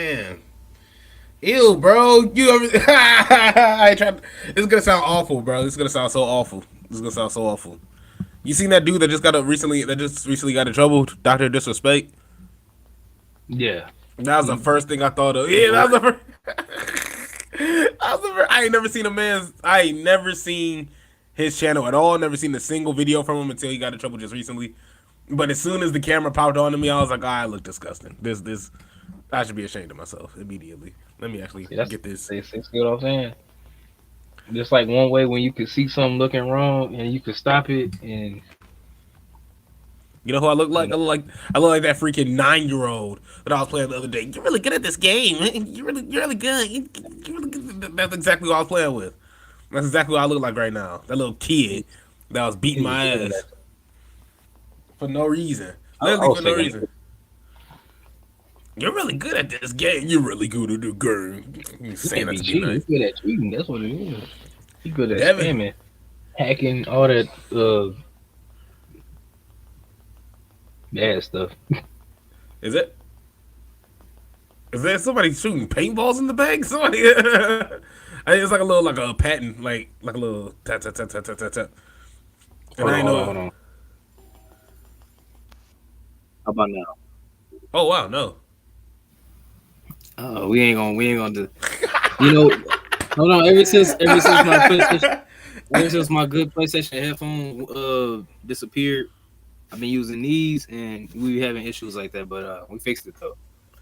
man. Ew, bro. You ever? I tried. This is gonna sound awful, bro. This is gonna sound so awful. This is gonna sound so awful. You seen that dude that just recently got in trouble? Doctor Disrespect. Yeah. That was the He first thing I thought of. Yeah, that was the first. That was the first. I ain't never seen a man's. I ain't never seen his channel at all. Never seen a single video from him until he got in trouble just recently. But as soon as the camera popped onto me, I was like, I look disgusting. This. I should be ashamed of myself immediately. Let me actually See, get this. see what I'm saying? Just like one way when you could see something looking wrong and you could stop it, and You know who I look like? you I look like that freaking 9-year-old that I was playing the other day. You're really good at this game. You're really good. You're really good. That's exactly what I was playing with. That's exactly what I look like right now. That little kid that was beating my ass for no reason. I Literally was for no thinking, reason. You're really good at this game. You're really good at the game. You he saying can't that be to be cheating. nice. He's good at cheating. That's what it is. He's good at Devin, spamming, hacking, all that bad stuff. is it? Is there somebody shooting paintballs in the bag? Somebody. It's like a little, like a patent, like a little tap tap tap tap tap tap tap. And I ain't know. Hold on. How about now? Oh wow, no. We ain't gonna do. You know, hold on. Ever since my good PlayStation headphone disappeared, I've been using these, and we were having issues like that. But we fixed it though,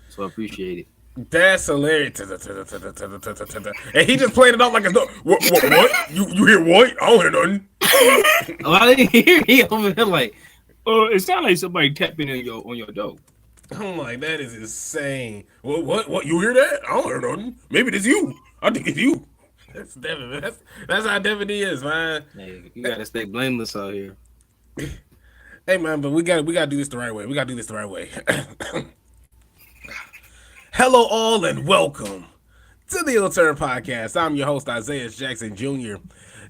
so I appreciate it. That's hilarious. And he just played it off like it's no. What? You hear what? I don't hear nothing. Oh, I didn't hear he over there like, it sounded like somebody tapping on your door. I'm like, that is insane. What? You hear that? I don't hear nothing. Maybe it's you. I think it's you. That's Devin. That's how Devin is, man. Hey, you gotta stay blameless out here. Hey, man, but we gotta do this the right way. We gotta do this the right way. Hello, all, and welcome to the Ill Turn Podcast. I'm your host, Isaiah Jackson Jr.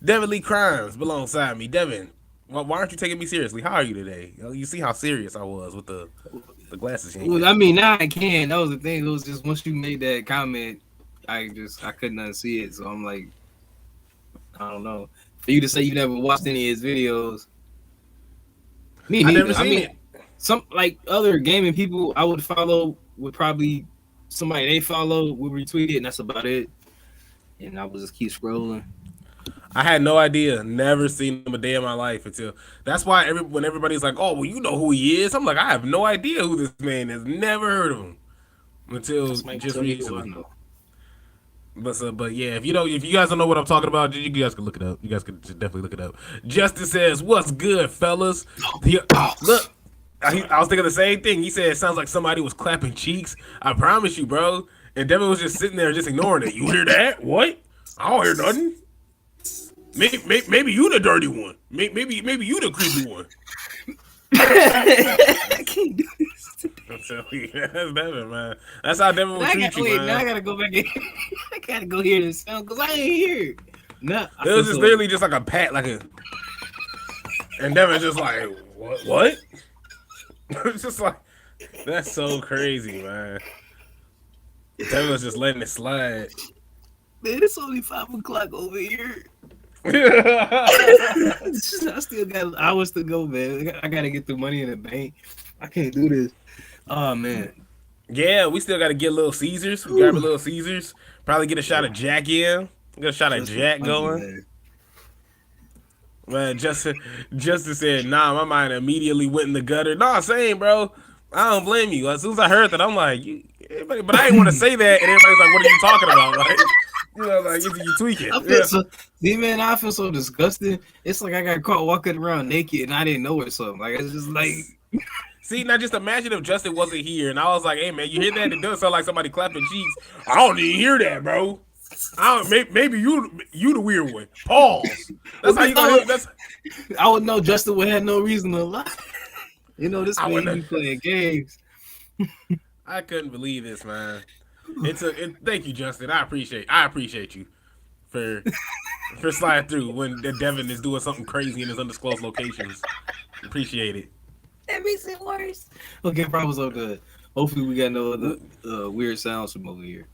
Devin Lee Crimes alongside me. Devin, why aren't you taking me seriously? How are you today? You see how serious I was with the glasses. Well, I mean, now I can. That was the thing. It was just once you made that comment, I couldn't unsee it. So I'm like, I don't know. For you to say you never watched any of his videos, me neither. I never seen it. Some like other gaming people I would follow would probably somebody they follow would retweet it, and that's about it. And I would just keep scrolling. I had no idea. Never seen him a day in my life until. That's why when everybody's like, "Oh, well, you know who he is," I'm like, I have no idea who this man is. Never heard of him until just recently. But yeah, if you guys don't know what I'm talking about, you guys can look it up. You guys can definitely look it up. Justice says, "What's good, fellas?" Look, I was thinking the same thing. He said it sounds like somebody was clapping cheeks. I promise you, bro. And Devin was just sitting there, just ignoring it. You hear that? What? I don't hear nothing. Maybe you the dirty one. Maybe you the creepy one. I can't do this. That's Devin, man. That's how Devin will treat you, man. Now I gotta go back in. I gotta go hear this sound because I ain't hear it. Nah, it was just literally just like a pat, and Devin's just like, what? It's just like, that's so crazy, man. Devin was just letting it slide. Man, it's only 5:00 over here. I still got hours to go, man. I gotta get the money in the bank. I can't do this. Oh man. Yeah, we still gotta get Little Caesars. We grab a Little Caesars. Probably get a shot of Jack in. Get a shot of Jack going. Man, Justin said, nah, my mind immediately went in the gutter. Nah, same, bro. I don't blame you. As soon as I heard that, I'm like, but I didn't want to say that, and everybody's like, what are you talking about? Like, you know, like, you tweaking. See, man, I feel so disgusted. It's like I got caught walking around naked and I didn't know it. Something like it's just like. See, now just imagine if Justin wasn't here and I was like, hey, man, you hear that? It does sound like somebody clapping cheeks. I don't even hear that, bro. Maybe you the weird one. Pause. That's how you gonna. I would know Justin would have no reason to lie. You know, this man be playing games. I couldn't believe this, man. Thank you, Justin. I appreciate you for sliding through when Devin is doing something crazy in his undisclosed locations. Appreciate it. That makes it worse. Okay, probably so good. Hopefully, we got no other weird sounds from over here.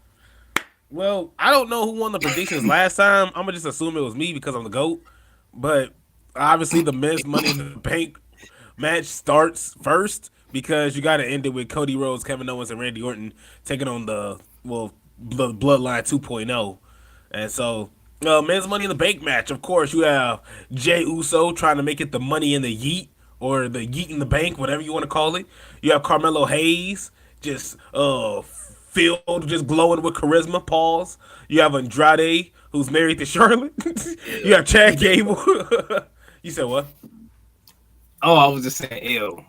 Well, I don't know who won the predictions last time. I'm gonna just assume it was me because I'm the goat. But obviously, the men's Money in the Bank match starts first because you got to end it with Cody Rhodes, Kevin Owens, and Randy Orton taking on the Bloodline 2.0. And so, men's Money in the Bank match. Of course, you have Jey Uso trying to make it the Money in the Yeet or the Yeet in the Bank, whatever you want to call it. You have Carmelo Hayes just filled, just glowing with charisma. Pause. You have Andrade, who's married to Charlotte. You have Chad Gable. You said what? Oh, I was just saying L.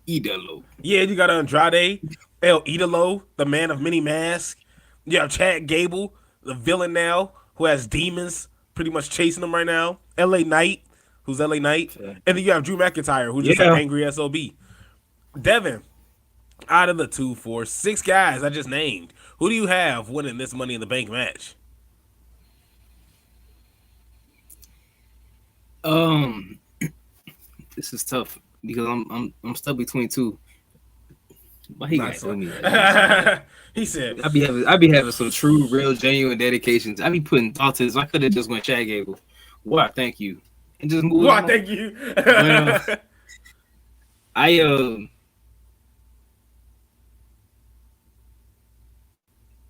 Idolo. Yeah, you got Andrade, El Idolo, the man of many masks. You have Chad Gable, the villain now, who has demons pretty much chasing him right now. LA Knight, who's LA Knight. And then you have Drew McIntyre, who's just an angry SOB. Devin, out of the 2, 4, 6 guys I just named, who do you have winning this Money in the Bank match? This is tough because I'm stuck between two. But he Nice. me. He said, I be having some true, real, genuine dedications. I be putting thought to this. I could have just went Chad Gable. Why? Thank you, and just move. Why? Thank you. But,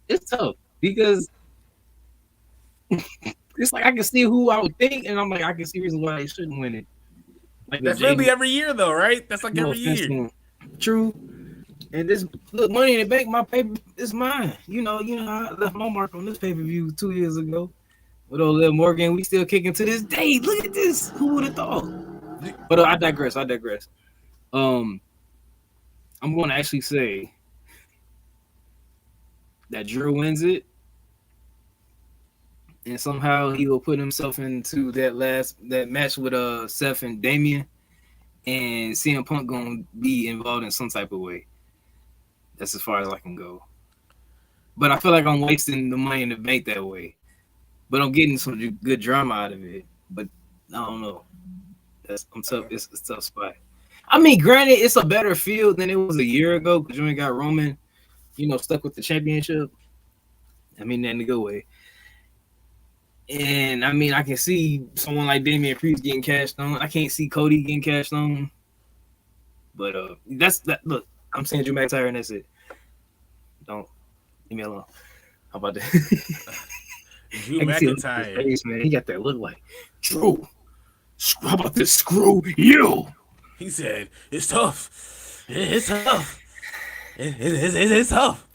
it's tough because it's like I can see who I would think, and I'm like I can see reasons why they shouldn't win it. Like that's really every year, though, right? That's like every year. True. And this look, Money in the Bank, my paper is mine. You know, I left my mark on this pay-per-view 2 years ago. With old Liv Morgan, we still kicking to this day. Look at this. Who would have thought? But I digress. I'm going to actually say that Drew wins it. And somehow he will put himself into that match with Seth and Damian. And CM Punk going to be involved in some type of way. That's as far as I can go. But I feel like I'm wasting the Money in the Bank that way. But I'm getting some good drama out of it. But I don't know. I'm tough. It's a tough spot. I mean, granted, it's a better field than it was a year ago because you ain't got Roman, stuck with the championship. I mean that in a good way. And I mean, I can see someone like Damian Priest getting cashed on. I can't see Cody getting cashed on. But that's that. Look, I'm saying Drew McIntyre, and that's it. Don't leave me alone. How about that? Drew McIntyre. Face, man. He got that look like Drew. How about this? Screw you. He said, "It's tough. It's tough. It's tough."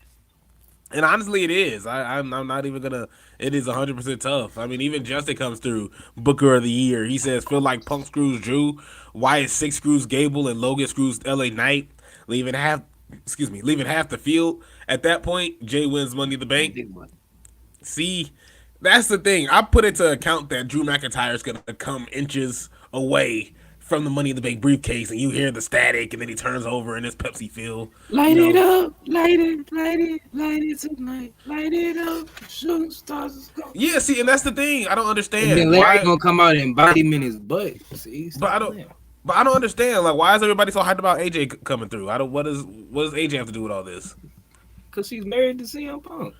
And honestly, it is. I'm not even gonna. It is 100% tough. I mean, even Justin comes through Booker of the Year. He says, "Feel like Punk screws Drew, Wyatt 6 screws Gable, and Logan screws LA Knight, leaving half the field." At that point, Jay wins Money in the Bank. See, that's the thing. I put it to account that Drew McIntyre is gonna come inches away from the Money in the Bank briefcase, and you hear the static, and then he turns over and it's Pepsi filled. Light it up, light it tonight, light it up, shooting stars. Yeah, see, and that's the thing. I don't understand. And then Larry gonna come out and body him in his butt. See, but I don't understand. Like, why is everybody so hyped about AJ coming through? What does AJ have to do with all this? Because she's married to CM Punk.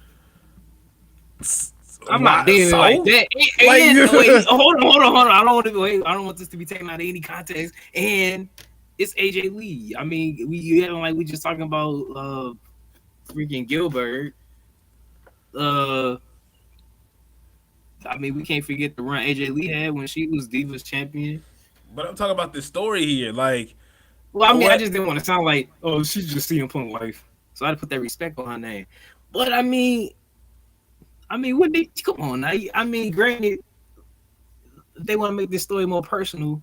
I'm not dating like that. Wait, hold on. I don't want to wait. I don't want this to be taken out of any context. And it's AJ Lee. I mean, you acting like we just talking about freaking Gilbert. I mean, we can't forget the run AJ Lee had when she was Divas champion. But I'm talking about this story here. Like, well, I mean, I just didn't want to sound like, oh, she's just CM Punk wife. So I had to put that respect on her name. But I mean, what they come on now? I mean, granted, they want to make this story more personal.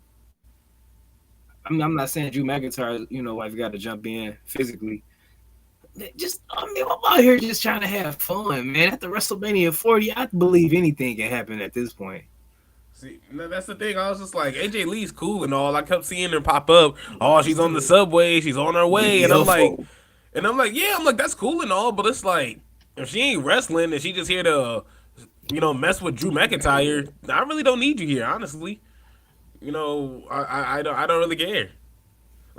I mean, I'm not saying Drew McIntyre, wife got to jump in physically. I'm out here just trying to have fun, man. At the WrestleMania 40, I believe anything can happen at this point. See, that's the thing. I was just like, AJ Lee's cool and all. I kept seeing her pop up. Oh, she's on the subway. She's on her way, and I'm like, yeah, that's cool and all, but it's like, if she ain't wrestling and she just here to, mess with Drew McIntyre, I really don't need you here, honestly. I don't really care.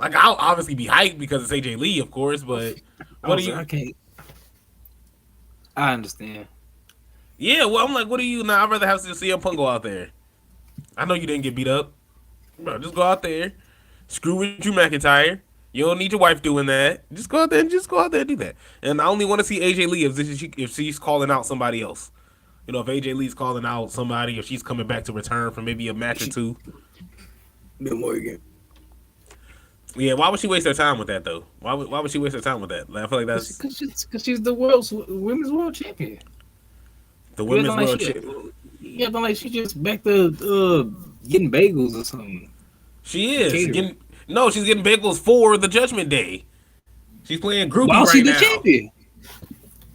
Like I'll obviously be hyped because it's AJ Lee, of course, but I what do was like, you? I can't. I understand. Yeah, well, I'm like, what do you? Nah, I'd rather have to see CM Punk go out there. I know you didn't get beat up, bro. Just go out there, screw with Drew McIntyre. You don't need your wife doing that. Just go out there and do that. And I only want to see AJ Lee if she's calling out somebody else. You know, if AJ Lee's calling out somebody, if she's coming back to return for maybe a match or two. Bill Morgan. Yeah, why would she waste her time with that though? Why would she waste her time with that? Like, I feel like that's Because she's the women's world champion. the You women's acting like world. you acting like she just back to getting bagels or something. She is she's getting bagels for the Judgment Day. She's playing groupie While she right the now. champion.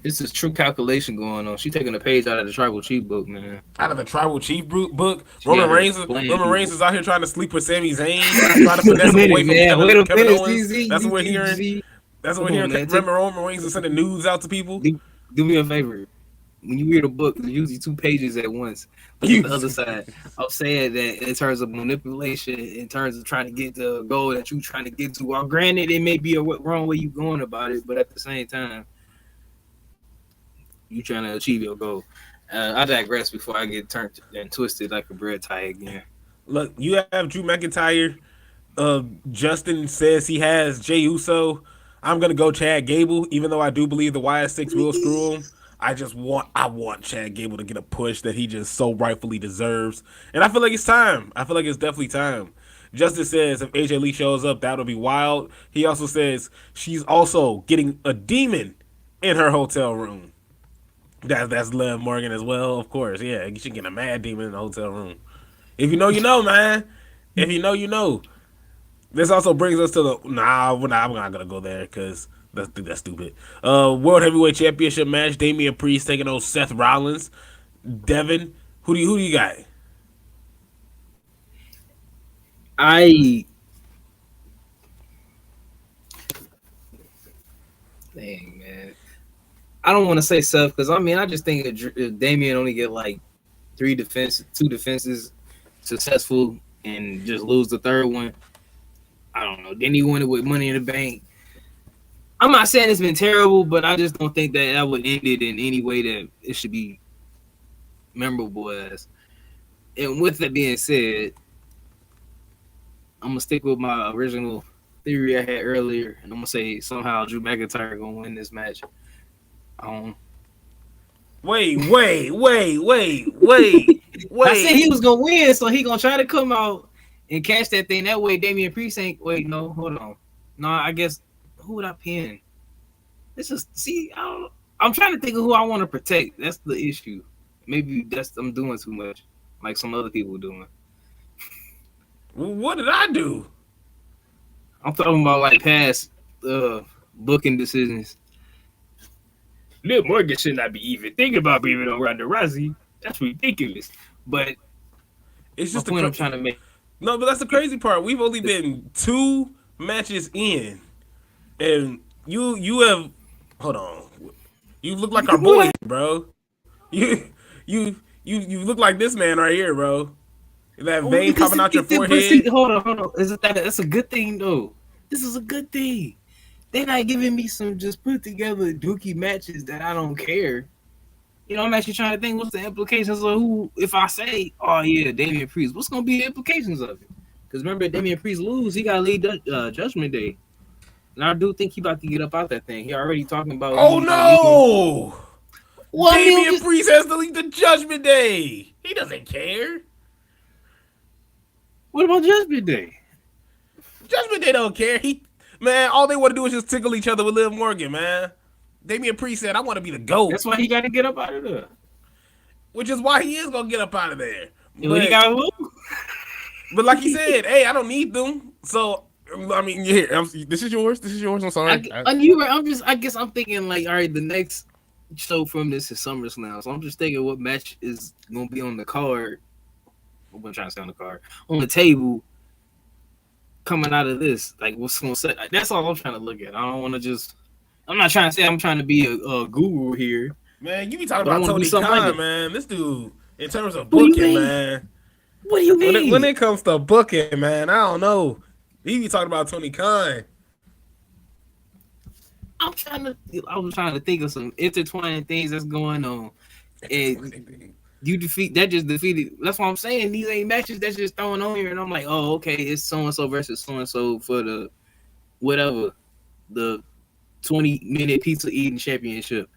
This is true calculation going on. She taking a page out of the Tribal Chief book, man. Out of the Tribal Chief book, She Roman got her Reigns. playing Roman Reigns people. is out here trying to sleep with Sami Zayn, trying to finesse him away from Kevin Owens. That's what we're hearing. That's what we're hearing. Remember, Roman Reigns is sending nudes out to people. Do me a favor. When you read a book, there's usually 2 pages at once. But on the other side, I'm saying that in terms of manipulation, in terms of trying to get the goal that you're trying to get to, well, granted, it may be a wrong way you're going about it, but at the same time, you trying to achieve your goal. I digress before I get turned and twisted like a bread tie again. Look, you have Drew McIntyre. Justin says he has Jey Uso. I'm gonna go Chad Gable, even though I do believe the YS6 will screw him. I want Chad Gable to get a push that he just so rightfully deserves. And I feel like it's time. I feel like it's definitely time. Justin says if AJ Lee shows up, that'll be wild. He also says she's also getting a demon in her hotel room. That's Liv Morgan as well, of course. Yeah, she getting a mad demon in the hotel room. If you know, you know, man. If you know, you know. This also brings us to the I'm not gonna go there because that's stupid. World Heavyweight Championship match: Damian Priest taking on Seth Rollins. Devin, who do you got? Dang, man. I don't want to say Seth because I just think if Damian only get like 2 defenses successful and just lose the third one, I don't know. Then he won it with Money in the Bank. I'm not saying it's been terrible, but I just don't think that would end it in any way that it should be memorable as. And with that being said, I'm gonna stick with my original theory I had earlier, and I'm gonna say somehow Drew McIntyre gonna win this match. Wait. I said he was gonna win, so he gonna try to come out and catch that thing. That way, Damian Priest ain't. Wait, no, hold on. No, I guess who would I pin? I'm trying to think of who I want to protect. That's the issue. Maybe I'm doing too much, like some other people doing. What did I do? I'm talking about like past booking decisions. Liv Morgan should not be even thinking about being on Ronda Rousey. That's ridiculous. But it's just the point I'm trying to make. No, but that's the crazy part. We've only been 2 matches in, and you have. Hold on. You look like our boy, bro. You look like this man right here, bro. That vein popping out your forehead. Hold on. That's a good thing though. This is a good thing. They're not giving me some just put together dookie matches that I don't care. You know, I'm actually trying to think what's the implications of who. If I say, oh yeah, Damian Priest, what's gonna be the implications of it? Because remember, Damian Priest lose, he got to lead Judgment Day, and I do think he about to get up out that thing. He already talking about. Oh no! Well, Damian Priest has to lead the Judgment Day. He doesn't care. What about Judgment Day? Judgment Day don't care. Man, all they want to do is just tickle each other with Liv Morgan, man. Damian Priest said, I want to be the GOAT. That's why he got to get up out of there. Which is why he is going to get up out of there. But he got to lose. But like he said, hey, I don't need them. So, I mean, here, this is yours. I'm sorry. I guess I'm thinking like, all right, the next show from this is SummerSlam. So I'm just thinking what match is going to be on the card. I'm trying to say on the card. On the table. Coming out of this, like what's gonna say? That's all I'm trying to look at. I don't want to just. I'm not trying to say I'm trying to be a guru here. Man, you be talking about Tony Khan, like man. This dude, in terms of booking, man. What do you mean? When it comes to booking, man, I don't know. He be talking about Tony Khan. I was trying to think of some intertwining things that's going on. And Thing. you defeat that just defeated. That's what I'm saying. These ain't matches that's just throwing on here, and I'm like, oh, okay, it's so and so versus so and so for the whatever the 20-minute pizza eating championship.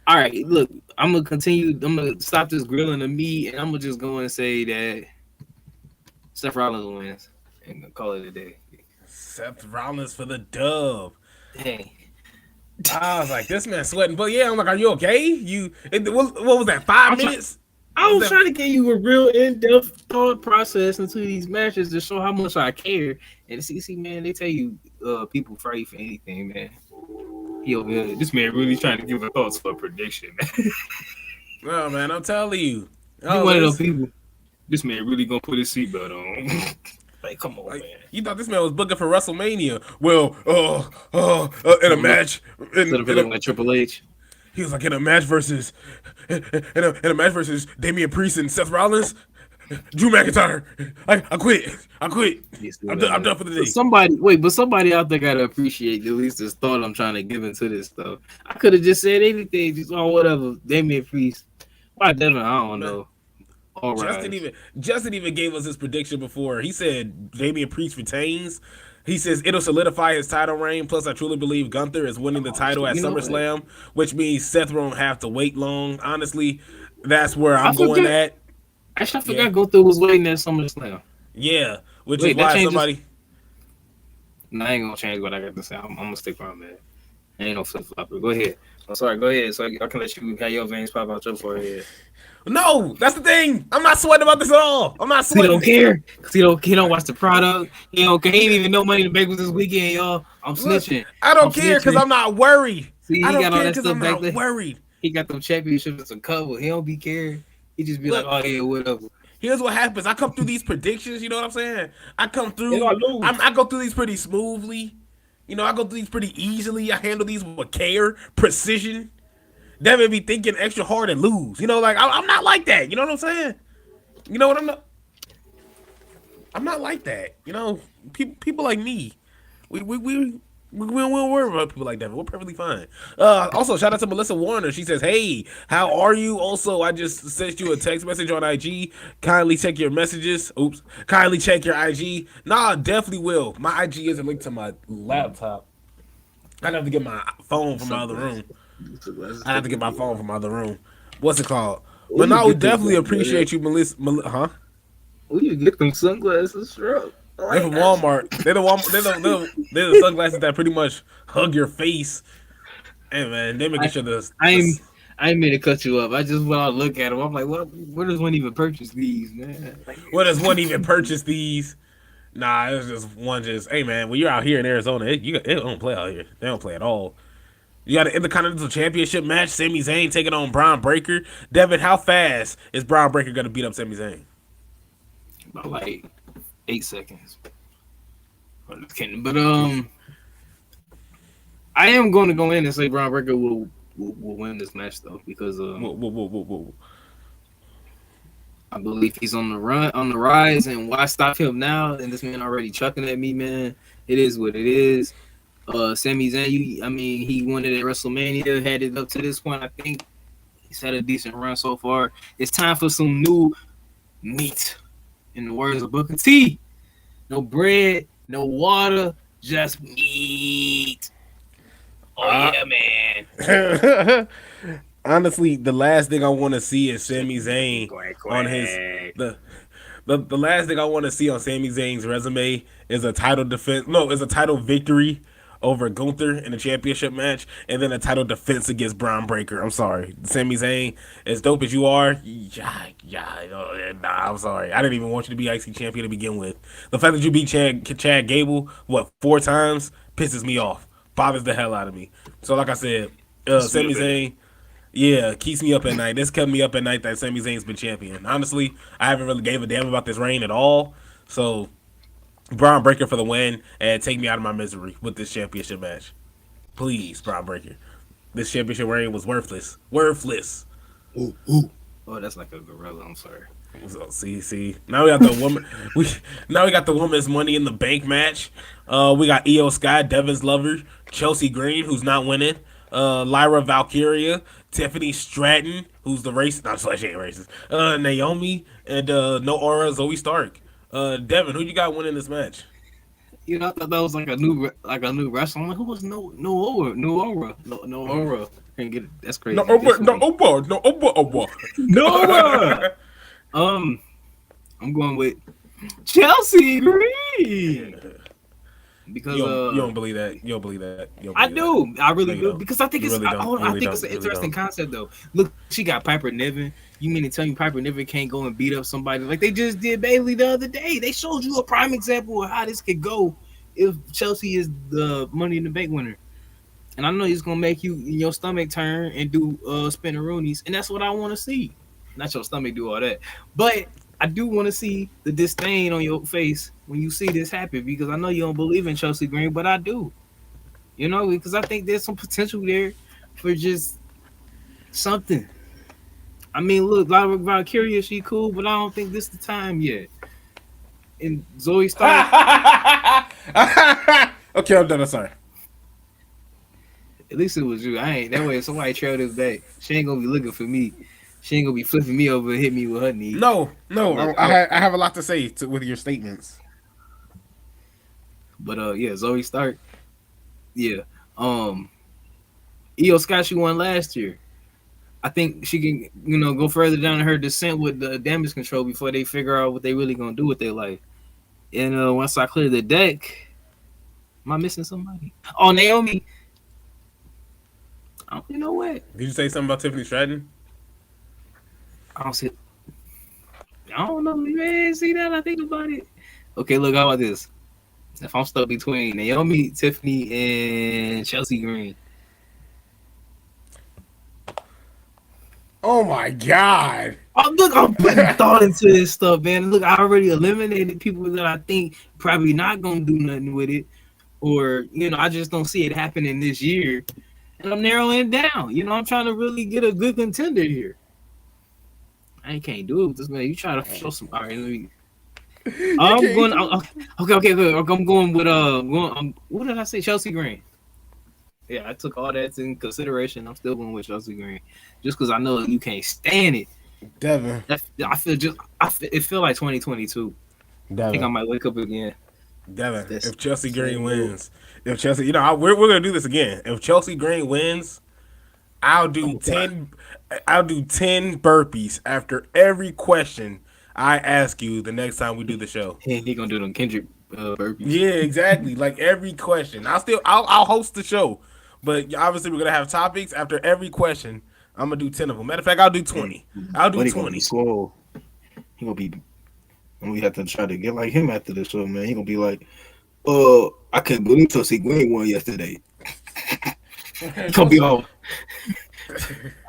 All right, look, I'm gonna continue. I'm gonna stop this grilling of meat, and I'm gonna just go and say that Seth Rollins wins and call it a day. Seth Rollins for the dub. Hey, I was like, this man sweating. But yeah, I'm like, are you okay? What was that, 5 minutes? I was trying to give you a real in-depth thought process into these matches to show how much I care. And see, man, they tell you people fight for anything, man. This man really trying to give a thoughts for a prediction, man. No, man, I'm telling you. You one of those people. This man really gonna put his seatbelt on. Like, come on, man. You thought this man was booking for WrestleMania? Well, in a match, in Triple H. He was like in a match versus Damian Priest and Seth Rollins. Drew McIntyre. I quit. I'm done for the day. Somebody out there gotta appreciate at least this thought I'm trying to give into this stuff. I could have just said anything, just whatever. Damian Priest. Why didn't I don't know. Justin even gave us his prediction before. He said Damian Priest retains. He says it'll solidify his title reign. Plus, I truly believe Gunther is winning the title at SummerSlam, which means Seth won't have to wait long. Honestly, that's where I'm going at. Actually, I forgot Gunther was waiting at SummerSlam. Yeah, which is why somebody. No, I ain't gonna change what I got to say. I'm gonna stick where I'm at. I ain't no flip flopper. Go ahead. I'm sorry. Go ahead, so I can let you have your veins pop out your forehead. No, that's the thing. I'm not sweating about this at all. I'm not sweating. He don't care. He don't watch the product. He don't care. He ain't even know Money in the Bank was this weekend, y'all. I'm snitching. I don't care because I'm not worried. See, I don't care because I'm not worried. He got them championships to cover. He don't be caring. He just be like, oh yeah, whatever. Here's what happens. I come through these predictions. You know what I'm saying? I come through. I go through these pretty smoothly. You know, I go through these pretty easily. I handle these with care, precision. Never be thinking extra hard and lose. You know, like I'm not like that. You know what I'm saying? You know what I'm not like that. You know, people like me, we don't worry about people like that. But we're perfectly fine. Also, shout out to Melissa Warner. She says, "Hey, how are you?" Also, I just sent you a text message on IG. Kindly check your messages. Oops. Kindly check your IG. Nah, definitely will. My IG isn't linked to my laptop. I'd have to get my phone from my other room. I have to get my phone from my other room. What's it called? But no, we definitely appreciate you, Melissa. Huh? Where you get them sunglasses from? They're from Walmart. They're the sunglasses that pretty much hug your face. Hey man, they making sure the. I ain't mean to cut you up. I just when I look at them, I'm like, where does one even purchase these, man? Where does one even purchase these? Nah, it's just one. Just hey man, when you're out here in Arizona, it don't play out here. They don't play at all. You got an Intercontinental Championship match. Sami Zayn taking on Braun Breaker. Devin, how fast is Braun Breaker going to beat up Sami Zayn? About like 8 seconds. I'm just kidding. But I am going to go in and say Braun Breaker will win this match though because I believe he's on the rise, and why stop him now? And this man already chucking at me, man. It is what it is. Sami Zayn, he won it at WrestleMania, had it up to this point. I think he's had a decent run so far. It's time for some new meat. In the words of Booker T, no bread, no water, just meat. Oh yeah, man. Honestly, the last thing I want to see is Sami Zayn on his the last thing I want to see on Sami Zayn's resume is a title defense. No, is a title victory over Gunther in a championship match, and then a title defense against Braun Breaker. I'm sorry, Sami Zayn, as dope as you are, I'm sorry. I didn't even want you to be IC champion to begin with. The fact that you beat Chad Gable 4 times pisses me off, bothers the hell out of me. So like I said, Sami Zayn, keeps me up at night. This kept me up at night that Sami Zayn's been champion. Honestly, I haven't really gave a damn about this reign at all. So Braun Breaker for the win and take me out of my misery with this championship match. Please, Braun Breaker. This championship reign was worthless. Worthless. Ooh. Oh, that's like a gorilla. I'm sorry. So, see. Now we got the woman. We now we got the women's Money in the Bank match. We got Io Sky, Devin's lover, Chelsea Green, who's not winning. Lyra Valkyria, Tiffany Stratton, who's the race. Not she ain't racist. Naomi and No Aura Zoe Stark. Devin, who you got winning this match? You know, I thought that was like a new wrestler. I'm like, who was no aura? Can't get it. That's crazy. No Aura, no Aura, no Aura. No aura. Um, I'm going with Chelsea Green because You don't believe that. You don't believe that. You don't I believe do. I really No, you do don't. because I think You it's. really don't. You I really think it's don't. an You really interesting don't. concept though. Look, she got Piper Niven. You mean to tell me Piper Niven can't go and beat up somebody like they just did Bailey the other day? They showed you a prime example of how this could go if Chelsea is the Money in the Bank winner. And I know he's gonna make you your stomach turn and do spinneroonies, and that's what I want to see. Not your stomach do all that, but I do want to see the disdain on your face when you see this happen because I know you don't believe in Chelsea Green, but I do. You know, because I think there's some potential there for just something. I mean, look, Lyra Valkyria, she cool, but I don't think this is the time yet. And Zoe Stark, Okay, I'm done. I'm sorry. at least it was you. I ain't that way. If somebody trailed this back, she ain't gonna be looking for me. She ain't gonna be flipping me over and hit me with her knee. No. I have a lot to say with your statements. But yeah, Zoe Stark. Yeah. Io Scott, she won last year. I think she can, go further down in her descent with the damage control before they figure out what they really gonna do with their life. And once I clear the deck, am I missing somebody? Oh, Naomi. I don't know what. Did you say something about Tiffany Stratton? I don't see. I don't know, man. See that? I think about it. Okay, look. How about this? If I'm stuck between Naomi, Tiffany, and Chelsea Green. Oh my god! Oh, look, I'm putting thought into this stuff, man. Look, I already eliminated people that I think probably not gonna do nothing with it, or I just don't see it happening this year, and I'm narrowing it down. I'm trying to really get a good contender here. I can't do it with this man. You try to show some. All right, let me. I'm going. Okay. Good. I'm going with what did I say? Chelsea Green. Yeah, I took all that in consideration. I'm still going with Chelsea Green, just because I know you can't stand it. Devin. It feel like 2022. Devin. I think I might wake up again. Devin, if Chelsea Green wins, we're gonna do this again. If Chelsea Green wins, I'll do 10 burpees after every question I ask you the next time we do the show. He gonna do them Kendrick burpees. Yeah, exactly. Like every question. I'll host the show. But obviously we're gonna have topics after every question. I'm gonna do 10 of them. Matter of fact, I'll do 20. I'll do 20. Slow. He gonna be. We have to try to get like him after the show, man. He gonna be like, I couldn't believe Chelsea Green won yesterday. He gonna be all.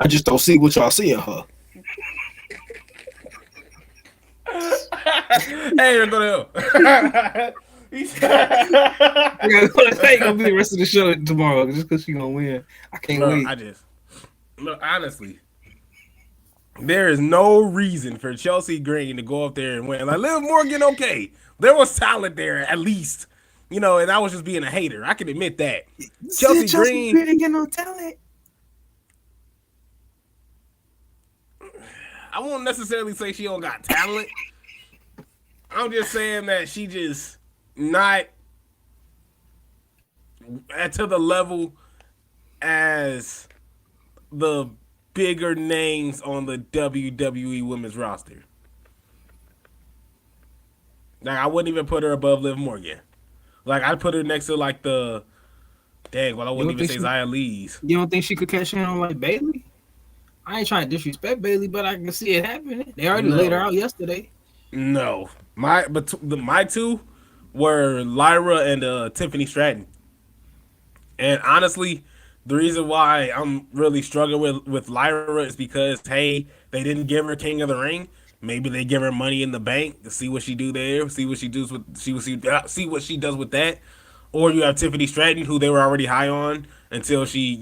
I just don't see what y'all see in her. Hey, you're gonna Ain't gonna be the rest of the show tomorrow just because she gonna win. I can't wait. Honestly, there is no reason for Chelsea Green to go up there and win. Like Liv Morgan, okay, there was talent there at least, and I was just being a hater. I can admit that. Chelsea Green didn't get no talent. I won't necessarily say she don't got talent. I'm just saying that she just not to the level as the bigger names on the WWE women's roster. Like I wouldn't even put her above Liv Morgan. Like I'd put her next to like I wouldn't even say Xia Lee's. You don't think she could catch in on like Bailey? I ain't trying to disrespect Bailey, but I can see it happening. They already laid her out yesterday. No, my two were Lyra and Tiffany Stratton. And honestly, the reason why I'm really struggling with Lyra is because they didn't give her King of the Ring. Maybe they give her Money in the Bank to see what she do there, see what she does with see what she does with that. Or you have Tiffany Stratton, who they were already high on until she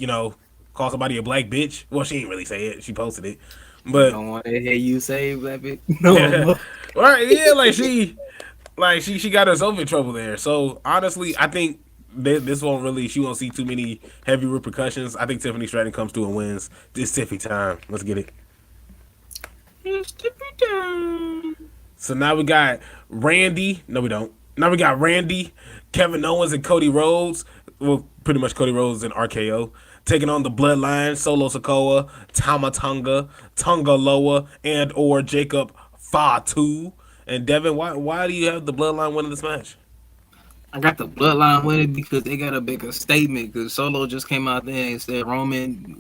called somebody a black bitch. Well, she didn't really say it; she posted it. You But don't want to hear you say Black bitch. No yeah, more. right, yeah, she got herself in trouble there. So honestly, I think this won't really. She won't see too many heavy repercussions. I think Tiffany Stratton comes through and wins. It's Tiffy time. Let's get it. It's Tippy time. So now we got Randy. No, we don't. Now we got Randy, Kevin Owens, and Cody Rhodes. Well, pretty much Cody Rhodes and RKO taking on the Bloodline, Solo Sokoa, Tamatonga, Tonga Loa, and or Jacob Fatu. And Devin, why do you have the Bloodline winning this match? I got the Bloodline winning because they got to make a statement. Because Solo just came out there and said Roman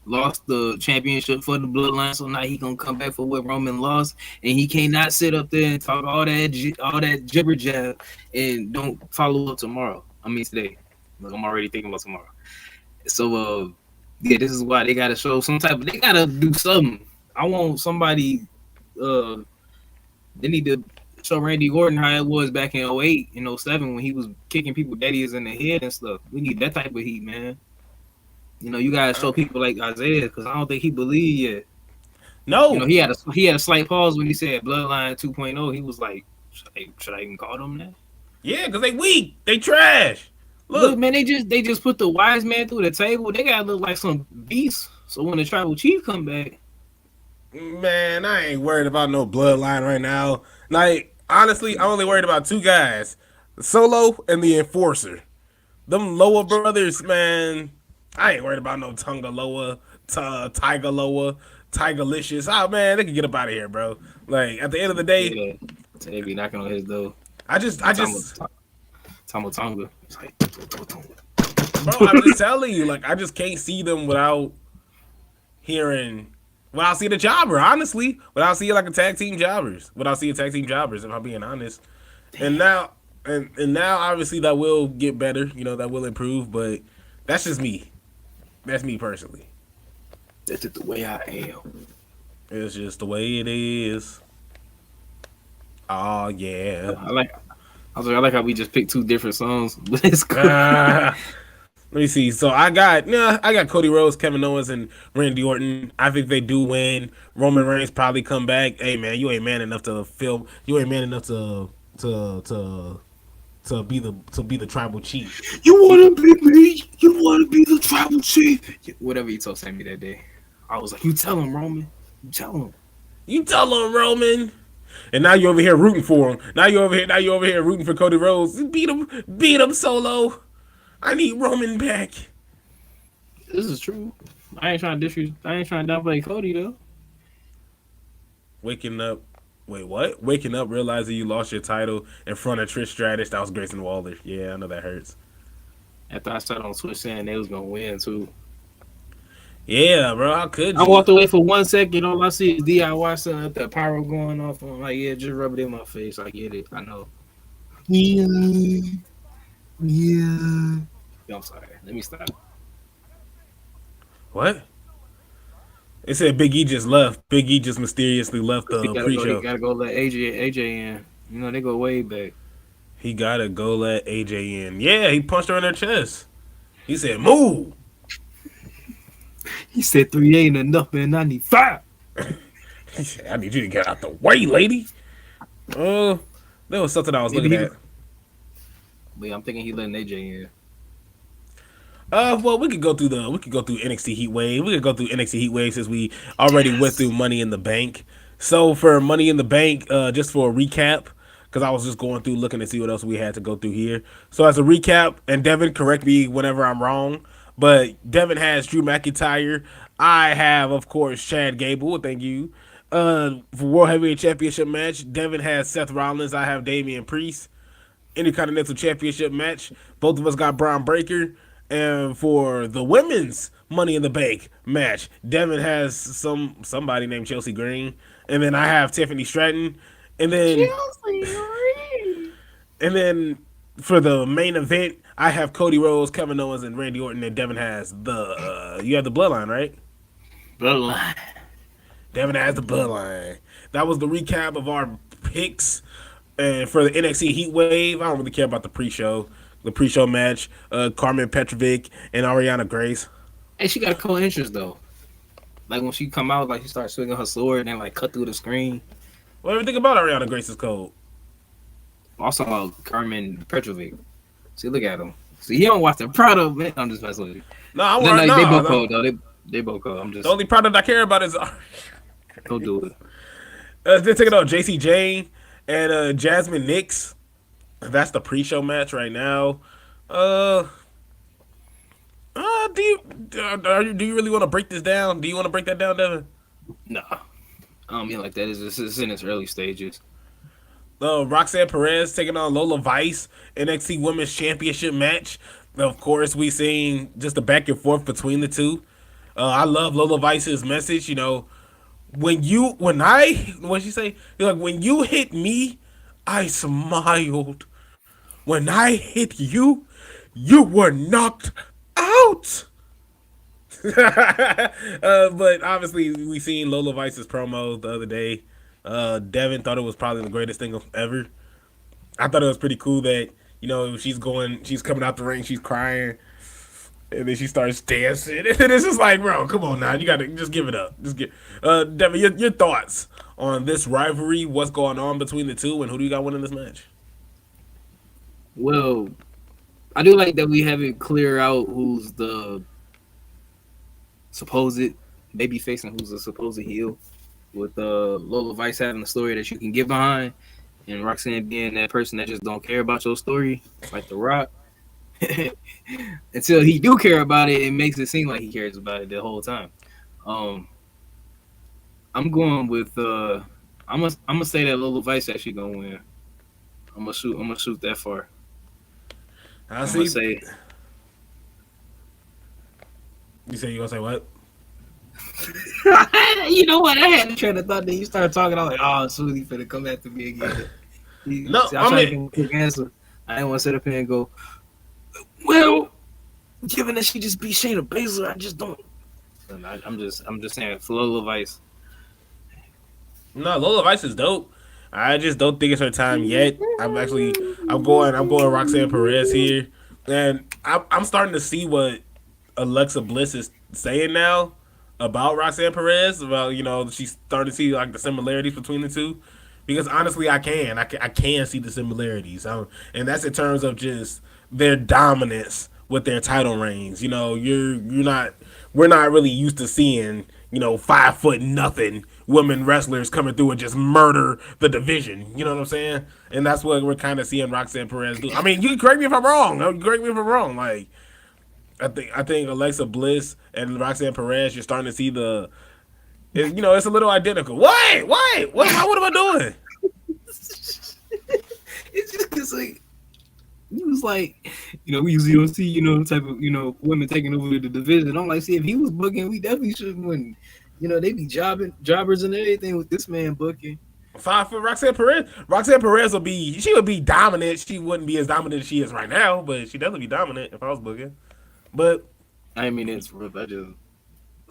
lost the championship for the Bloodline, so now he gonna come back for what Roman lost, and he cannot sit up there and talk all that jibber jab and don't follow up tomorrow. I mean today. Look, I'm already thinking about tomorrow. So yeah, this is why they gotta show some type. They gotta do something. I want somebody. They need to show Randy Orton how it was back in 08 and 07 when he was kicking people daddies in the head and stuff. We need that type of heat, man. You know, you gotta show people like Isaiah because I don't think he believed yet. No, You know, he had a slight pause when he said Bloodline 2.0. He was like, should I even call them that? yeah, because they weak, they trash. Look, man, they just put the wise man through the table. They gotta look like some beasts. So when the tribal chief come back, man, I ain't worried about no Bloodline right now. Like honestly, I'm only worried about two guys: Solo and the Enforcer. Them Loa brothers, man. I ain't worried about no Tonga Loa, Tiger Loa, Tigerlicious. Oh man, they can get up out of here, bro. Like at the end of the day, yeah, they be knocking on his door. I just, Tonga. It's like, bro, I'm just telling you, like I just can't see them without seeing a jobber. Honestly, without seeing like a tag team jobbers, if I'm being honest. And now, and now, obviously that will get better. You know, that will improve, but that's just me. That's me personally. That's just the way I am. It's just the way it is. Oh yeah. I like how we just picked two different songs, but it's cool. Let me see. So I got Cody Rhodes, Kevin Owens, and Randy Orton. I think they do win. Roman Reigns probably come back. Hey man, you ain't man enough to film. You ain't man enough to be the tribal chief. You want to be me? You want to be the tribal chief? Whatever he told Sammy that day, I was like, "You tell him, Roman. You tell him. You tell him, Roman." And now you're over here rooting for him. Now you're over here rooting for Cody Rhodes. Beat him, Solo. I need Roman back. This is true. I ain't trying to downplay Cody though. Waking up, wait, what? Waking up, realizing you lost your title in front of Trish Stratus. That was Grayson Waller. Yeah, I know that hurts. After I started on Twitch saying they was gonna win too. Yeah, bro. How could you? I walked away for 1 second. All I see is DIY setting up that pyro going off. I'm like, yeah, just rub it in my face. I get it. I know. Yeah. I'm sorry. Let me stop. What? It said Big E just left. Big E just mysteriously left the pre-show. He gotta go let AJ in. You know they go way back. He gotta go let AJ in. Yeah, he punched her in her chest. He said, "Move." He said 3 ain't enough, man. I need 5. He said, "I need you to get out the way, lady." There was something I was looking at. But yeah, I'm thinking he letting AJ in. Well, we could go through NXT Heatwave. We could go through NXT Heatwave since we already went through Money in the Bank. So for Money in the Bank, just for a recap, because I was just going through looking to see what else we had to go through here. So as a recap, and Devin, correct me whenever I'm wrong, but Devin has Drew McIntyre. I have, of course, Chad Gable. Thank you. For World Heavyweight Championship match, Devin has Seth Rollins. I have Damian Priest. Intercontinental Championship match, both of us got Braun Breaker. And for the women's Money in the Bank match, Devin has somebody named Chelsea Green, and then I have Tiffany Stratton, and then for the main event, I have Cody Rhodes, Kevin Owens, and Randy Orton, and Devin has you have the Bloodline, right? Bloodline. Devin has the Bloodline. That was the recap of our picks, and for the NXT Heatwave, I don't really care about the pre-show. The pre-show match, Carmen Petrovic and Ariana Grace. Hey, she got a co-interest though. Like when she come out, like she starts swinging her sword and then like cut through the screen. What do you think about Ariana Grace's code? Also, Carmen Petrovic. See, look at him. See, he don't watch the product, man. I'm just messing with you. No, I'm No, worried. no, they No, both no. cold though. They both cold. I'm just The only product I care about is don't do it. they're taking out JC Jane and Jasmine Nix. That's the pre-show match right now. Uh, do you really want to break this down? Do you want to break that down, Devin? Nah, I don't mean like that. It's in its early stages. Roxanne Perez taking on Lola Vice, NXT Women's Championship match. Of course, we seen just a back and forth between the two. I love Lola Vice's message. You know, what she say? Like when you hit me, I smiled. When I hit you, you were knocked out. But obviously, we seen Lola Vice's promo the other day. Devin thought it was probably the greatest thing ever. I thought it was pretty cool that she's coming out the ring, she's crying, and then she starts dancing, and it's just like, bro, come on now, you gotta just give it up. Devin, your thoughts on this rivalry? What's going on between the two, and who do you got winning this match? Well, I do like that we haven't clear out who's the supposed baby face and who's the supposed heel. With Lola Vice having a story that you can get behind, and Roxanne being that person that just don't care about your story, like The Rock. Until he do care about it, it makes it seem like he cares about it the whole time. I'm going with I'm gonna say that Lola Vice actually gonna win. I'm gonna shoot that far. I'm gonna say. You say you gonna say what? You know what? I had to try to thought that you started talking. I was like, oh, Susie finna come after me again. No, See, I tried to give a quick answer. I didn't want to sit up here and go, well, given that she just beat Shayna Baszler, I just don't. I'm just saying, for Lola Vice. No, Lola Vice is dope. I just don't think it's her time yet. I'm going Roxanne Perez here, and I'm starting to see what Alexa Bliss is saying now about Roxanne Perez. About she's starting to see like the similarities between the two, because honestly, I can see the similarities, and that's in terms of just their dominance with their title reigns. We're not really used to seeing 5 foot nothing women wrestlers coming through and just murder the division. You know what I'm saying? And that's what we're kind of seeing Roxanne Perez do. I mean, you can correct me if I'm wrong. Like, I think Alexa Bliss and Roxanne Perez, you're starting to see it's a little identical. What am I doing? It's just because like he was like, we usually don't see type of women taking over the division. I'm like, see, if he was booking, we definitely should win. They be jobbers and everything with this man booking. 5 foot Roxanne Perez. Roxanne Perez would be dominant. She wouldn't be as dominant as she is right now, but she'd definitely be dominant if I was booking. But I mean, it's rough. I'm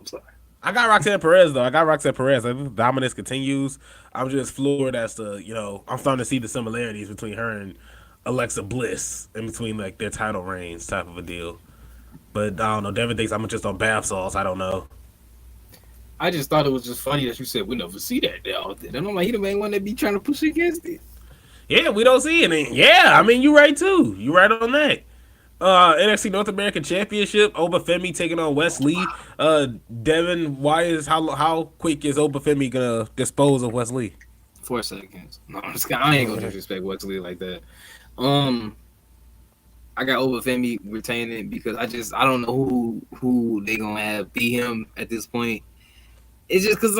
sorry. I got Roxanne Perez though. The dominance continues. I'm just floored as to I'm starting to see the similarities between her and Alexa Bliss in between like their title reigns type of a deal. But I don't know. Devin thinks I'm just on bath salts. I don't know. I just thought it was just funny that you said we never see that there. And I'm like, he the main one that be trying to push against it. Yeah, we don't see it. Yeah, I mean, you're right too. You're right on that. NXT North American Championship, Obafemi taking on Wes Lee. Devin, how quick is Obafemi gonna dispose of Wes Lee? 4 seconds. No, I ain't gonna disrespect Wes Lee like that. I got Obafemi retaining because I don't know who they gonna have beat him at this point. It's just because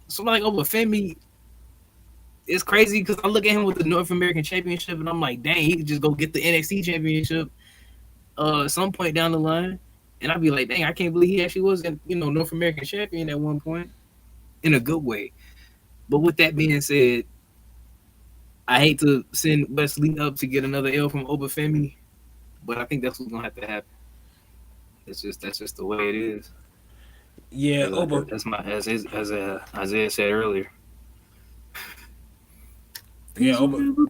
somebody like Obafemi. It's crazy because I look at him with the North American Championship and I'm like, dang, he could just go get the NXT Championship some point down the line, and I'd be like, dang, I can't believe he actually was North American Champion at one point in a good way. But with that being said, I hate to send Wes Lee up to get another L from Obafemi, but I think that's what's gonna have to happen. That's just the way it is. Yeah, that's as Isaiah said earlier. Yeah, Obafemi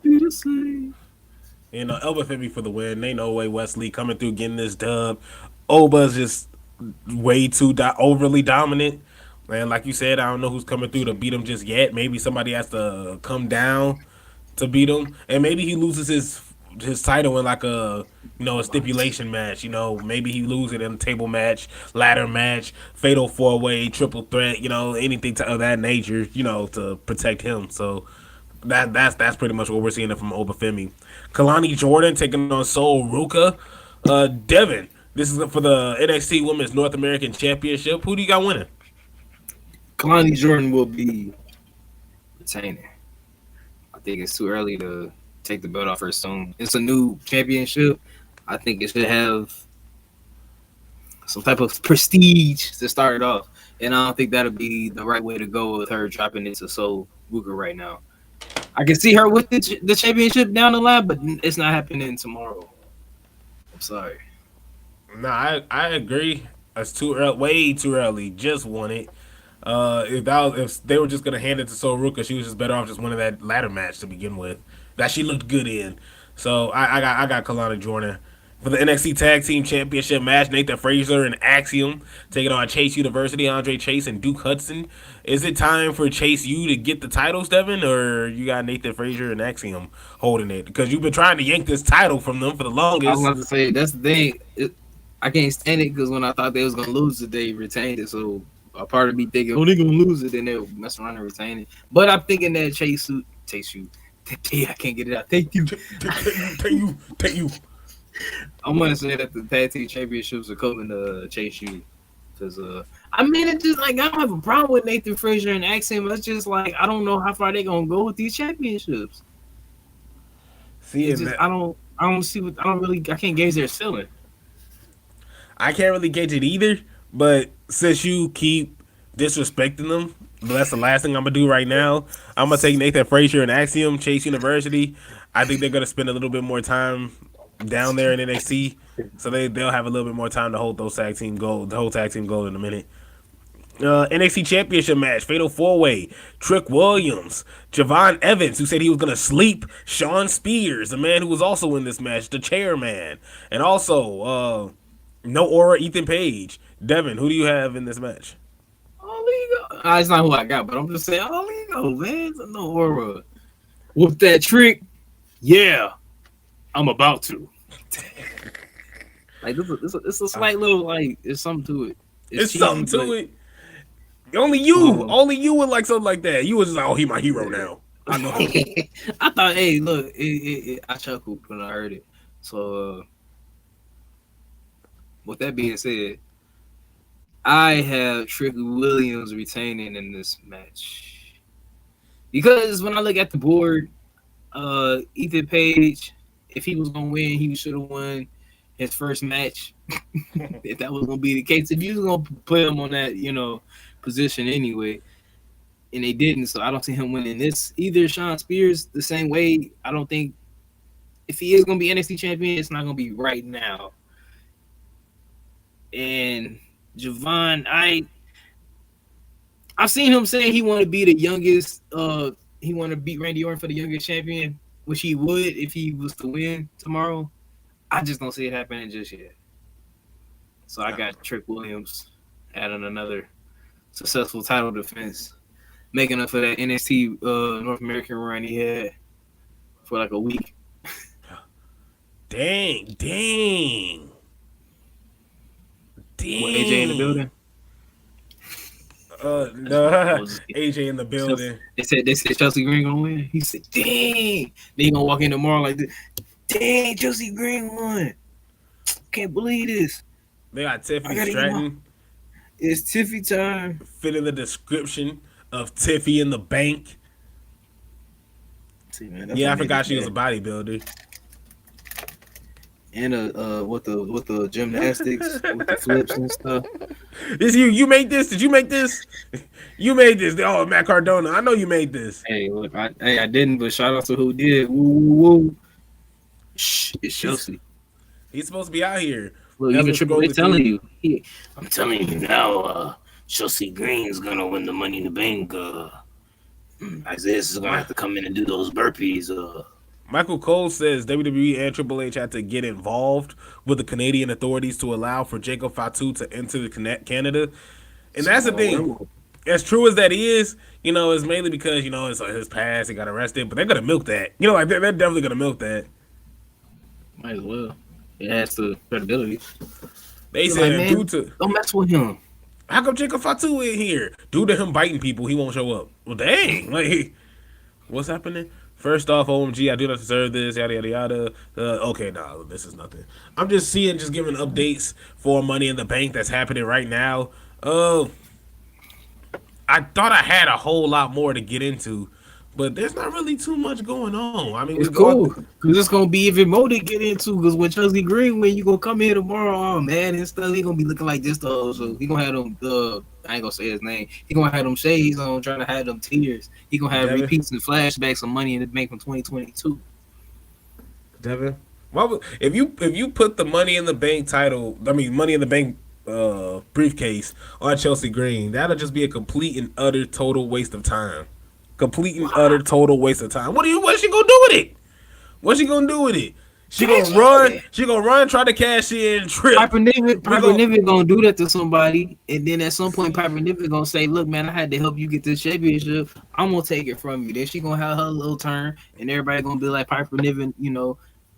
for the win. Ain't no way Wes Lee coming through getting this dub. Oba's just way too overly dominant. And like you said, I don't know who's coming through to beat him just yet. Maybe somebody has to come down to beat him, and maybe he loses his title in like a stipulation match. Maybe he loses it in a table match, ladder match, fatal 4-way, triple threat. Anything of that nature. To protect him. So that's pretty much what we're seeing from Obafemi. Kalani Jordan taking on Sol Ruka. Devin, this is for the NXT Women's North American Championship. Who do you got winning? Kalani Jordan will be retaining. I think it's too early to take the belt off her soon. It's a new championship. I think it should have some type of prestige to start it off. And I don't think that'll be the right way to go with her dropping into Sol Ruka right now. I can see her with the championship down the line, but it's not happening tomorrow. I'm sorry. No, I agree. It's too early, way too early. Just won it. If they were just gonna hand it to Sol Ruka, she was just better off just winning that ladder match to begin with. That she looked good in. So I got Kalani Jordan. For the NXT Tag Team Championship match, Nathan Frazier and Axiom taking on Chase University, Andre Chase and Duke Hudson. Is it time for Chase U to get the titles, Devin, or you got Nathan Frazier and Axiom holding it? Because you've been trying to yank this title from them for the longest. I was about to say, that's the thing. I can't stand it because when I thought they was going to lose it, they retained it. So a part of me thinking, oh, they're going to lose it, then they'll mess around and retain it. But I'm thinking that Chase U. I can't get it out. Take you. I'm gonna say that the tag team championships are coming to Chase U, because I mean, it's just like I don't have a problem with Nathan Frazier and Axiom. It's just like I don't know how far they're gonna go with these championships. I can't gauge their ceiling. I can't really gauge it either. But since you keep disrespecting them, that's the last thing I'm gonna do right now. I'm gonna take Nathan Frazier and Axiom, Chase University. I think they're gonna spend a little bit more time down there in NXT, so they'll have a little bit more time to hold those tag team gold, the whole tag team gold in a minute. NXT Championship match, Fatal 4-Way, Trick Williams, Javon Evans, who said he was going to sleep, Sean Spears, the man who was also in this match, the chairman, and also No Aura, Ethan Page. Devin, who do you have in this match? It's not who I got, but I'm just saying, man, it's No Aura. With that trick, yeah, I'm about to. Like it's a slight little like there's something to it. It's something to it. Only you would like something like that. You was just like, oh, he my hero now. I know. I thought, hey, look, I chuckled when I heard it. So, with that being said, I have Trick Williams retaining in this match because when I look at the board, Ethan Page, if he was gonna win, he should have won his first match. If that was gonna be the case, if you was gonna put him on that, position anyway, and they didn't, so I don't see him winning this either. Sean Spears the same way. I don't think if he is gonna be NXT champion, it's not gonna be right now. And Javon, I've seen him say he want to be the youngest. He want to beat Randy Orton for the youngest champion, which he would if he was to win tomorrow. I just don't see it happening just yet. So I got Trick Williams adding another successful title defense, making up for that NXT North American run he had for like a week. Dang. With AJ in the building. No, AJ in the building. They said Chelsea Green gonna win. He said, "Dang!" They gonna walk in tomorrow like this. Dang, Chelsea Green won. Can't believe this. They got Tiffany Stratton. It's Tiffy time. Fit in the description of Tiffy in the bank. See, man, I forgot she was a bodybuilder. And with the gymnastics, with the flips and stuff. This you made this? Did you make this? You made this. Oh, Matt Cardona. I know you made this. Hey, look, I didn't, but shout out to who did. Woo. Shh, it's Chelsea. He's supposed to be out here. Look, even Triple H telling you. I'm telling you now, Chelsea Green's gonna win the Money in the Bank. Isaiah is gonna have to come in and do those burpees. Michael Cole says WWE and Triple H had to get involved with the Canadian authorities to allow for Jacob Fatu to enter the Canada. And that's the Small thing. world. As true as that is, it's mainly because, it's his past, he got arrested, but they're going to milk that. Like, they're definitely going to milk that. Might as well. It has the credibility. They said, like, due to... Don't mess with him. How come Jacob Fatu in here? Due to him biting people, he won't show up. Well, dang. Like, what's happening? First off, OMG, I do not deserve this, yada, yada, yada. Okay, nah, this is nothing. I'm just giving updates for Money in the Bank that's happening right now. I thought I had a whole lot more to get into, but there's not really too much going on. I mean, it's cool because it's gonna be even more to get into. Because when Chelsea Green, when you gonna come here tomorrow, oh man, and stuff, he gonna be looking like this though. So he gonna have them. I ain't gonna say his name. He gonna have them shades on, trying to have them tears. He gonna have repeats and flashbacks of Money in the Bank from 2022. Devin, if you put the Money in the Bank title, Money in the Bank briefcase on Chelsea Green, that'll just be a complete and utter total waste of time. Complete and utter total waste of time. What's she gonna do with it? What's she gonna do with it? She gonna run. She gonna run, try to cash in, trip. Piper Niven gonna do that to somebody, and then at some point, Piper Niven gonna say, "Look, man, I had to help you get this championship. I'm gonna take it from you." Then she gonna have her little turn, and everybody gonna be like, "Piper Niven,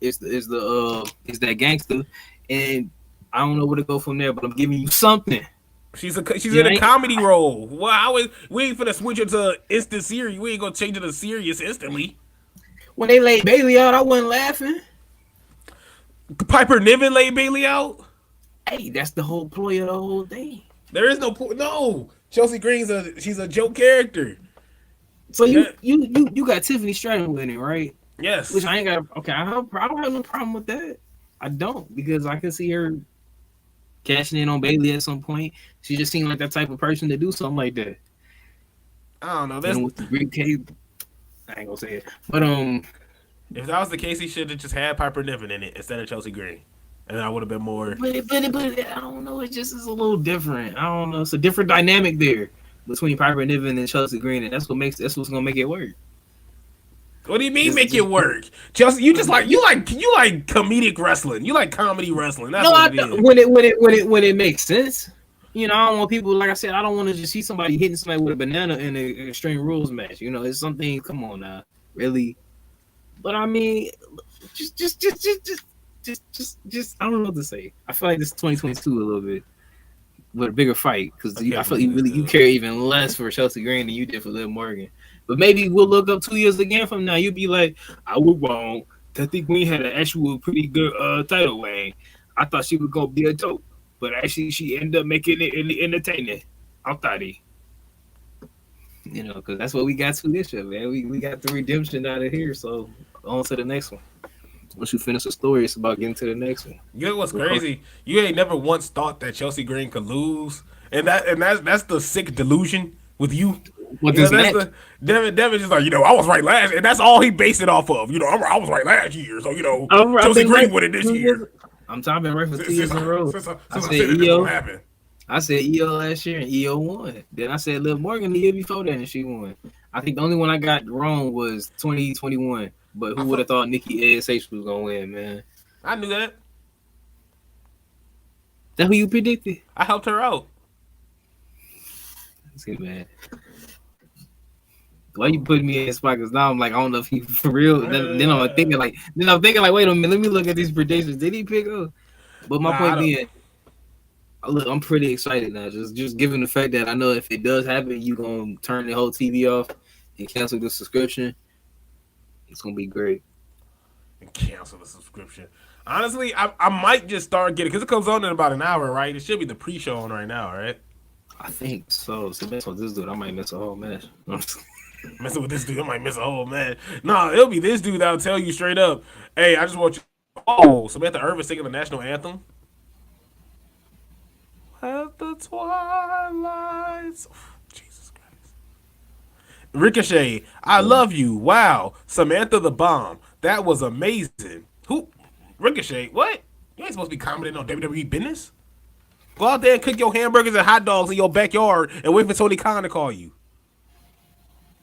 is that gangster?" And I don't know where to go from there, but I'm giving you something. She's in a comedy role. Well, we ain't finna switch it to instant serious. We ain't gonna change it to serious instantly. When they laid Bailey out, I wasn't laughing. Piper Niven laid Bailey out. Hey, that's the whole ploy of the whole thing. There is no. Chelsea Green's she's a joke character. So you got Tiffany Stratton with it, right? Yes. Which I ain't got. Okay, I don't have no problem with that. I don't, because I can see her cashing in on Bailey at some point. She just seemed like that type of person to do something like that. I don't know. That's with the Greek case. I ain't gonna say it, but if that was the case, he should have just had Piper Niven in it instead of Chelsea Green, and I would have been more. But I don't know. It just is a little different. I don't know. It's a different dynamic there between Piper Niven and Chelsea Green, and that's what's gonna make it work. What do you mean make it work? Chelsea, you like comedic wrestling. You like comedy wrestling. That's what it is. When it makes sense. I don't want people, like I said, I don't want to just see somebody hitting somebody with a banana in an Extreme Rules match. It's something. Come on now, really. But I mean, just I don't know what to say. I feel like this is 2022 a little bit with a bigger fight, because I feel you care even less for Chelsea Green than you did for Liv Morgan. But maybe we'll look up 2 years again from now. You'll be like, I was wrong. I think we had an actual pretty good title reign. I thought she was gonna be a dope, but actually she ended up making it entertaining. I'm thotty. Because that's what we got to this year, man. We got the redemption out of here, so on to the next one. Once you finish the story, it's about getting to the next one. You know what's crazy? You ain't never once thought that Chelsea Green could lose, and that's the sick delusion with you. What this match? Devin just like, I was right last, and that's all he based it off of. I was right last year, so Chelsea Green won it this year. I'm talking right for 2 years in a row. I said EO last year and EO won. Then I said Liv Morgan the year before that and she won. I think the only one I got wrong was 2021. But who would have thought Nikki ASH was gonna win, man? I knew that. That who you predicted? I helped her out. That's good, man. Why you putting me in this spot? Because now I'm like, I don't know if he for real. Then I'm thinking like, wait a minute, let me look at these predictions. Did he pick up? But my point being, look, I'm pretty excited now. Just given the fact that I know if it does happen, you gonna turn the whole TV off and cancel the subscription. It's gonna be great. And cancel the subscription. Honestly, I might just start getting, because it comes on in about an hour, right? It should be the pre-show on right now, right? I think so. So mess with this dude, I might miss a whole match. Messing with this dude, I might miss a whole match. No, it'll be this dude that'll tell you straight up, hey, I just want you. Oh, Samantha Irvin singing the national anthem. At the twilights. Oh, Jesus Christ. Ricochet, I love you. Wow. Samantha the bomb. That was amazing. Who? Ricochet, what? You ain't supposed to be commenting on WWE business. Go out there and cook your hamburgers and hot dogs in your backyard and wait for Tony Khan to call you.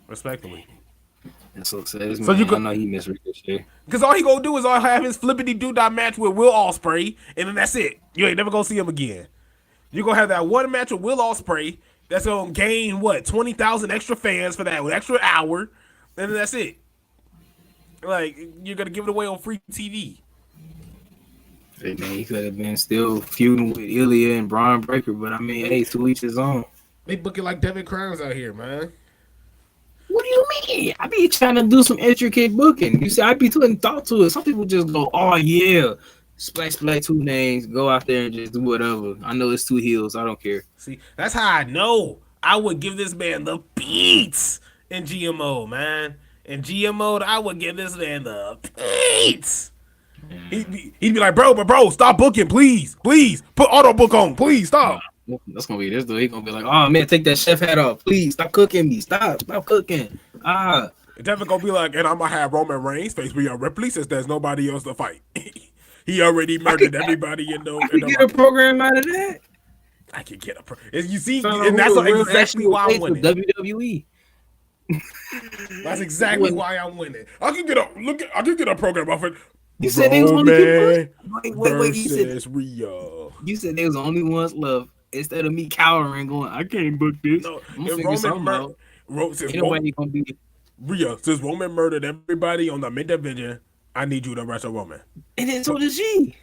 Respectfully. That's so sad. This So man, you could, I know he missed Ricochet. because all he gonna do is all have his flippity doo-dah match with Will Ospreay, and then that's it. You ain't never gonna see him again. You gonna have that one match with Will Ospreay that's gonna gain what 20,000 extra fans for that extra hour, and then that's it. Like you're gonna give it away on free TV. Hey, man, he could have been still feuding with Ilya and Braun Breaker, but I mean, hey, to each his own. They booking like Devin Crowns out here, man. What do you mean? I be trying to do some intricate booking. You see, I be putting thought to it. Some people just go, oh yeah, splash 2 names, go out there and just do whatever. I know it's 2 heels. I don't care. See, that's how I know I would give this man the beats in GMO, man. In GMO, I would give this man the beats. He'd be like, bro, stop booking, please, put auto book on, please, stop. That's gonna be this though. He gonna be like, oh man, take that chef hat off, please, stop cooking me, stop cooking. Devin gonna be like, and I'm gonna have Roman Reigns face Rhea Ripley since there's nobody else to fight. He already murdered everybody in the. I can get a program out of that. I can get you see, and that's exactly why I'm winning. WWE. That's exactly why I'm winning. I can get a program off it. You said they was only people. Wait. You said they was the only ones left. Instead of me cowering, going, I can't book this. No, I'm gonna figure something out. Gonna be. Rhea, since Roman murdered everybody on the mid division, I need you to wrestle Roman. And then so did she.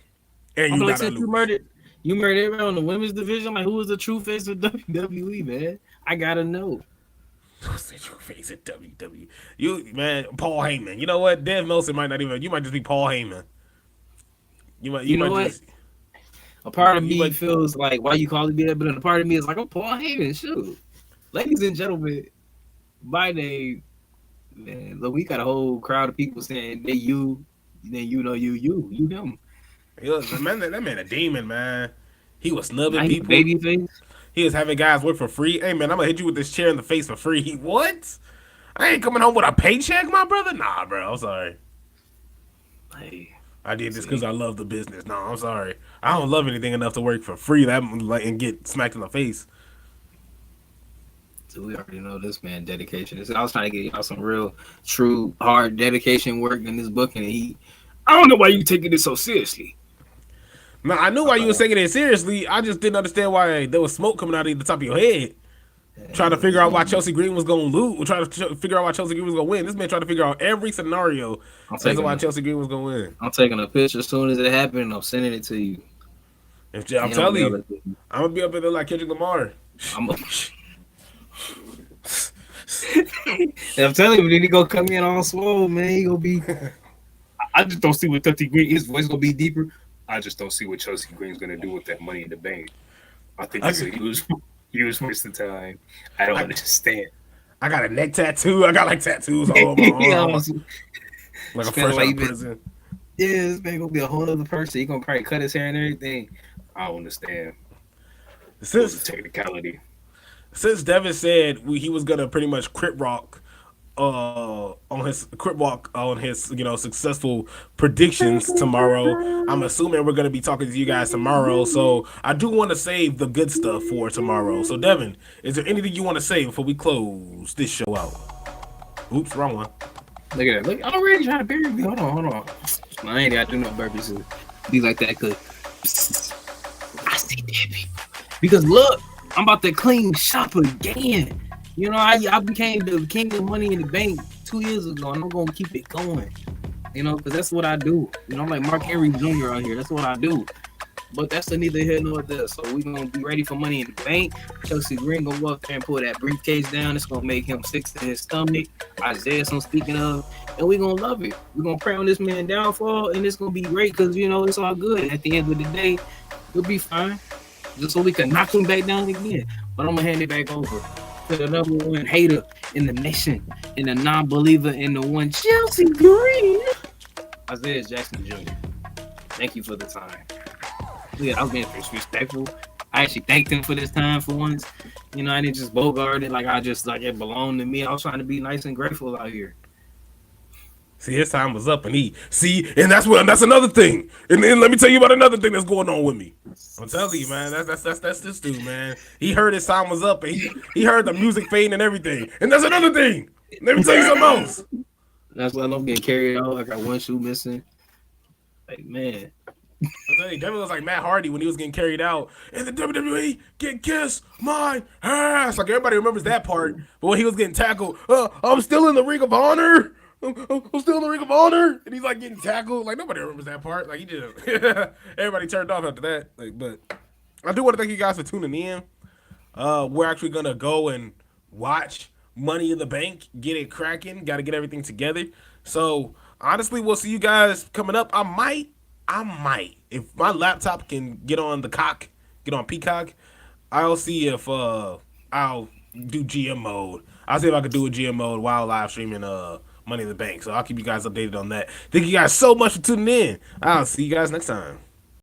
And you gotta lose. You murdered everybody on the women's division. Like, who was the true face of WWE, man? I gotta know. Who's the true face of WWE? You, man, Paul Heyman. You know what? Dev Meltzer might not even. You might just be Paul Heyman. You know what? A part of me feels like, why you calling me that? But a part of me is like, I'm Paul Heyman. Shoot, ladies and gentlemen, my name, man. Look, we got a whole crowd of people saying they you, then you know you him. That man a demon, man. He was snubbing people. Babyface. He was having guys work for free. Hey man, I'm gonna hit you with this chair in the face for free. What? I ain't coming home with a paycheck, my brother. Nah, bro. I'm sorry. Hey, I did this because I love the business. No, I'm sorry. I don't love anything enough to work for free and get smacked in the face. So we already know this man dedication. I was trying to get y'all some real, true, hard dedication work in this booking. And I don't know why you taking this so seriously. No, I knew why you was taking it seriously. I just didn't understand why there was smoke coming out of the top of your head. Trying to figure out why Chelsea Green was going to lose. Trying to figure out why Chelsea Green was going to win. This man tried to figure out every scenario as to why Chelsea Green was going to win. I'm taking a picture as soon as it happened, and I'm sending it to you. I'm telling you, I'm going to be up in there like Kendrick Lamar. And I'm telling you, then he going to come in all swole, man. He going to be... I just don't see what Chelsea Green... His voice going to be deeper. I just don't see what Chelsea Green's going to do with that Money in the Bank. I think it's a huge waste of time. I don't understand. I got a neck tattoo. I got like tattoos all over my arm. Like a fresh out of prison. Yeah, this man going to be a whole other person. He going to probably cut his hair and everything. I don't understand. Since technicality. Since Devin said he was going to pretty much crip walk on his successful predictions tomorrow. I'm assuming we're gonna be talking to you guys tomorrow, so I do want to save the good stuff for tomorrow. So Devin, is there anything you want to say before we close this show out? Oops, wrong one. Look at that. Look, I'm already trying to bury me. Hold on. I ain't gotta do no burpees. Be like that, cause I see dead people. Because look, I'm about to clean shop again. You know, I became the king of Money in the Bank 2 years ago, and I'm gonna keep it going. You know, because that's what I do. You know, I'm like Mark Henry Jr. out here. That's what I do. But that's neither here nor there. So we're gonna be ready for Money in the Bank. Chelsea Green gonna go up there and pull that briefcase down. It's gonna make him sick to his stomach. Isaiah, I'm speaking of, and we're gonna love it. We're gonna pray on this man downfall, and it's gonna be great because you know it's all good. At the end of the day, we'll be fine. Just so we can knock him back down again. But I'm gonna hand it back over to the number one hater in the nation, and the non-believer in the one Chelsea Green, Isaiah Jackson Jr. Thank you for the time. Yeah, I was being respectful. I actually thanked him for this time for once. You know, I didn't just bogart it like it belonged to me. I was trying to be nice and grateful out here. See, his time was up, and and that's another thing. And then let me tell you about another thing that's going on with me. I'm telling you, man, that's this dude, man. He heard his time was up, and he heard the music fading and everything. And that's another thing. Let me tell you something else. That's why I'm getting carried out. I got one shoe missing. Like, man. He definitely was like Matt Hardy when he was getting carried out in the WWE. Get kiss my ass. Like everybody remembers that part. But when he was getting tackled, I'm still in the Ring of Honor. I'm still in the Ring of Honor, and he's like getting tackled. Like nobody remembers that part. Like he just everybody turned off after that. Like, but I do want to thank you guys for tuning in. We're actually gonna go and watch Money in the Bank, get it cracking. Got to get everything together. So honestly, we'll see you guys coming up. I might, if my laptop can get on Peacock, I'll see if I'll do GM mode. I'll see if I can do a GM mode while live streaming Money in the Bank. So I'll keep you guys updated on that. Thank you guys so much for tuning in. I'll see you guys next time.